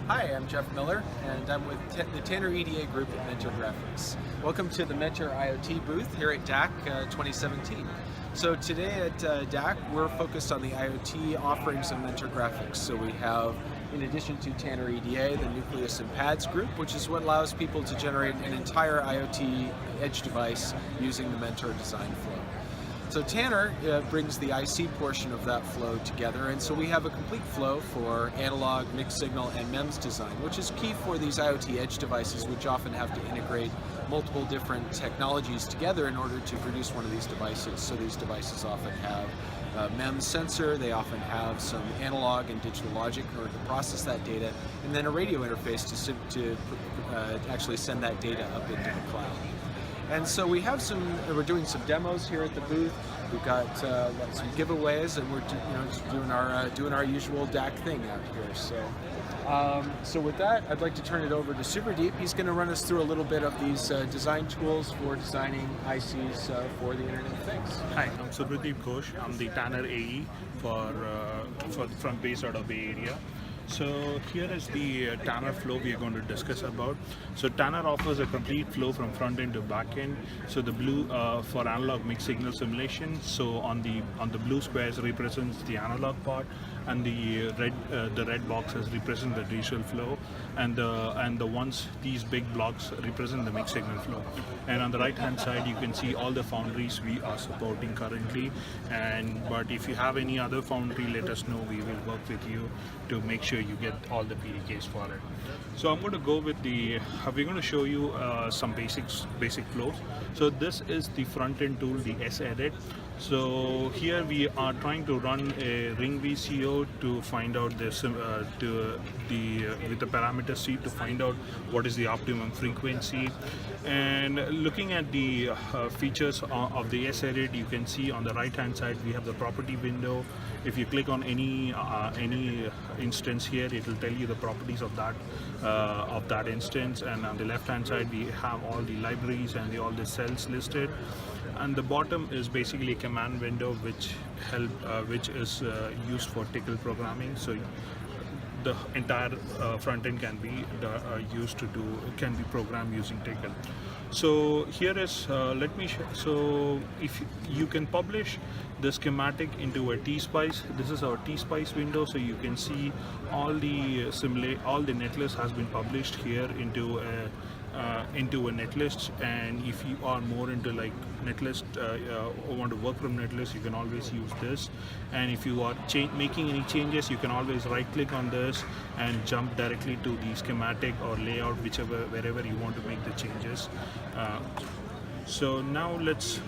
Hi, I'm Jeff Miller, and I'm with the Tanner EDA group at Mentor Graphics. Welcome to the Mentor IoT booth here at DAC 2017. So today at DAC, we're focused on the IoT offerings of Mentor Graphics. So we have, in addition to Tanner EDA, the Nucleus and Pads group, which is what allows people to generate an entire IoT edge device using the Mentor design flow. So Tanner brings the IC portion of that flow together, and so we have a complete flow for analog, mixed signal, and MEMS design, which is key for these IoT edge devices, which often have to integrate multiple different technologies together in order to produce one of these devices. So these devices often have a MEMS sensor, they often have some analog and digital logic in order to process that data, and then a radio interface to actually send that data up into the cloud. And so we're doing some demos here at the booth. We've got some giveaways, and we're doing our usual DAC thing out here. So with that, I'd like to turn it over to Suvradip. He's going to run us through a little bit of these design tools for designing ICs for the Internet of Things. Hi, I'm Suvradip Ghosh. I'm the Tanner AE from based out of Bay Area. So here is the Tanner flow we are going to discuss about. So Tanner offers a complete flow from front end to back end. So the blue for analog mixed signal simulation. So on the blue squares represents the analog part, and the red boxes represent the digital flow, and these big blocks represent the mixed signal flow. And on the right hand side, you can see all the foundries we are supporting currently. But if you have any other foundry, let us know. We will work with you to make sure you get all the PDKs for it. So I'm going to go with we're going to show you some basic flows. So this is the front end tool, the SEdit. So here we are trying to run a ring VCO to find out with the parameter C to find out what is the optimum frequency. And looking at the features of the SEdit, you can see on the right hand side we have the property window. If you click on any instance here, it will tell you the properties of that instance. And on the left hand side we have all the libraries and all the cells listed. And the bottom is basically a command window which is used for tickle programming. So the entire front end can be programmed using tickle. So here is so if you can publish the schematic into a T-Spice. This is our T-Spice window, so you can see all the netlist has been published here into a netlist. And if you are more into like netlist or want to work from netlist, you can always use this. And if you are making any changes, you can always right click on this and jump directly to the schematic or layout, wherever you want to make the changes. So now let's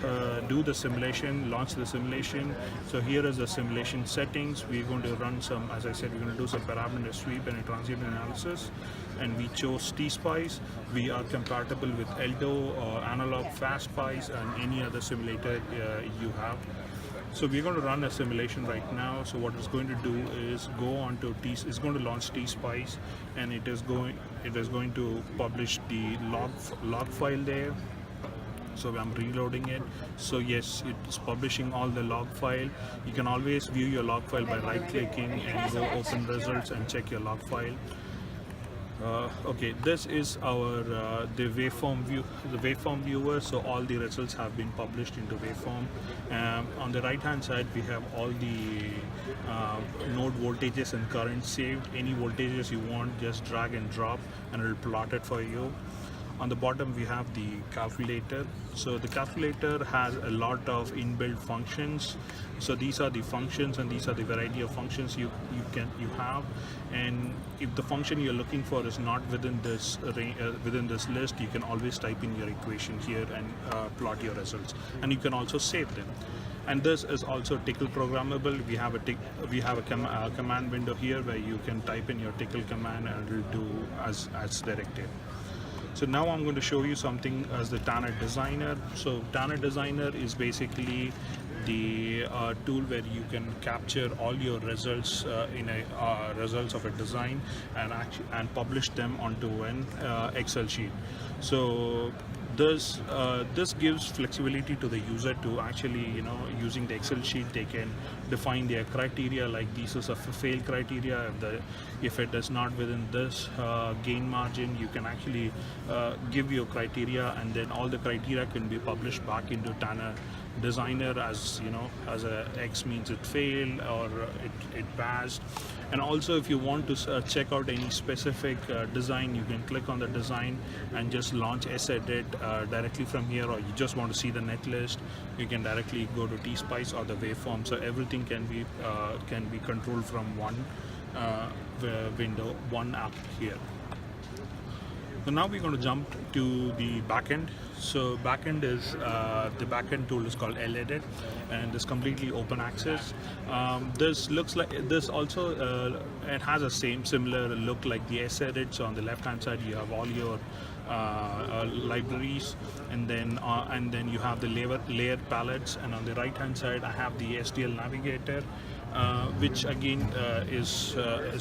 do the simulation, launch the simulation. So here is the simulation settings. We're going to run some, as I said, we're going to do some parameter sweep and a transient analysis. And we chose T-Spice. We are compatible with Eldo, Analog, FastSpice, and any other simulator you have. So we're going to run a simulation right now. So what it's going to do is it's going to launch T-Spice, and it is going to publish the log file there. So I'm reloading it. So yes, it's publishing all the log file. You can always view your log file by right clicking and go open results and check your log file. Okay, this is our the waveform viewer. So all the results have been published into waveform. On the right hand side we have all the node voltages and currents saved. Any voltages you want, just drag and drop and it will plot it for you. On the bottom we have the calculator. So the calculator has a lot of inbuilt functions. So these are the functions, and these are the variety of functions you have. And if the function you're looking for is not within this list, you can always type in your equation here and plot your results. And you can also save them. And this is also tickle programmable. We have a command window here where you can type in your tickle command and it will do as directed. So now I'm going to show you something as the Tanner Designer. So Tanner Designer is basically the tool where you can capture all your results in a results of a design and publish them onto an Excel sheet. So this gives flexibility to the user to actually, using the Excel sheet, they can define their criteria, like this is a fail criteria. If it is not within this gain margin, you can actually give your criteria, and then all the criteria can be published back into Tanner Designer as as a X means it failed or it passed. And also, if you want to check out any specific design, you can click on the design and just launch SEdit directly from here, or you just want to see the net list, you can directly go to T-Spice or the Waveform. So everything can be controlled from one window, one app here. So now we're going to jump to the backend. So backend is the backend tool is called SEdit, and it's completely open access. This looks like this also. It has a similar look like the SEdit. So on the left hand side you have all your libraries, and then you have the layer palettes, and on the right hand side I have the SDL navigator. Which again is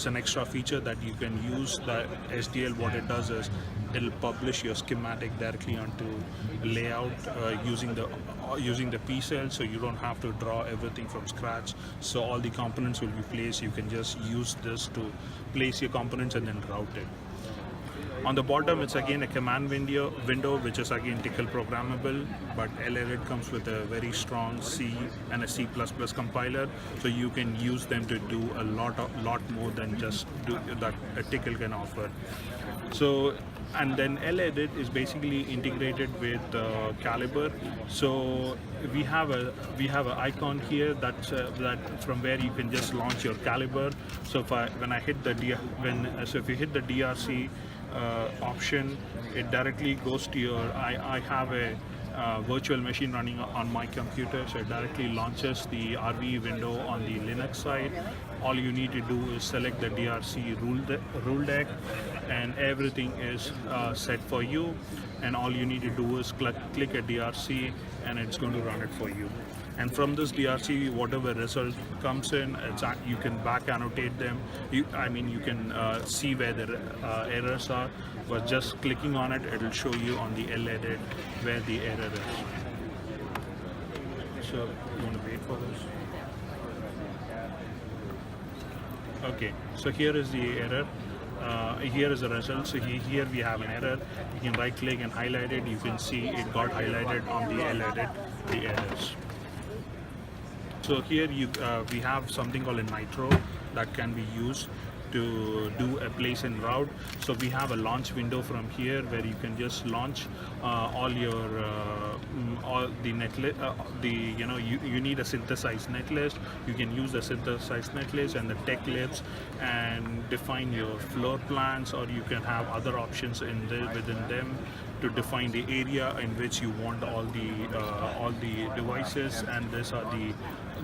an extra feature that you can use. The SDL, what it does is it'll publish your schematic directly onto layout using the P cell, so you don't have to draw everything from scratch. So all the components will be placed. You can just use this to place your components and then route it. On the bottom, it's again a command window which is again tickle programmable, but SEdit comes with a very strong C and a C++ compiler, so you can use them to do a lot more than just do that a tickle can offer. So, and then SEdit is basically integrated with Calibre. So we have an icon here that from where you can just launch your Calibre. So if you hit the DRC option, it directly goes to your. I have a virtual machine running on my computer, so it directly launches the RV window on the Linux side. All you need to do is select the DRC rule deck, and everything is set for you. And all you need to do is click a DRC, and it's going to run it for you. And from this DRC, whatever result comes in, you can back annotate them. You can see where the errors are, but just clicking on it, it'll show you on the SEdit where the error is. So you want to wait for this? Okay, so here is the error. Here is the result. So here we have an error. You can right click and highlight it. You can see it got highlighted on the SEdit, the errors. So here we have something called a Nitro that can be used to do a place and route. So we have a launch window from here where you can just launch all the netlist. You need a synthesized netlist. You can use the synthesized netlist and the tech libs and define your floor plans, or you can have other options within them to define the area in which you want all the devices, and these are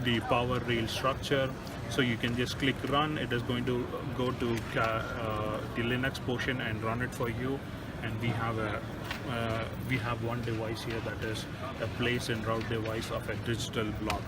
the power rail structure. So you can just click run. It is going to go to the Linux portion and run it for you. And we have one device here that is a place and route device of a digital block.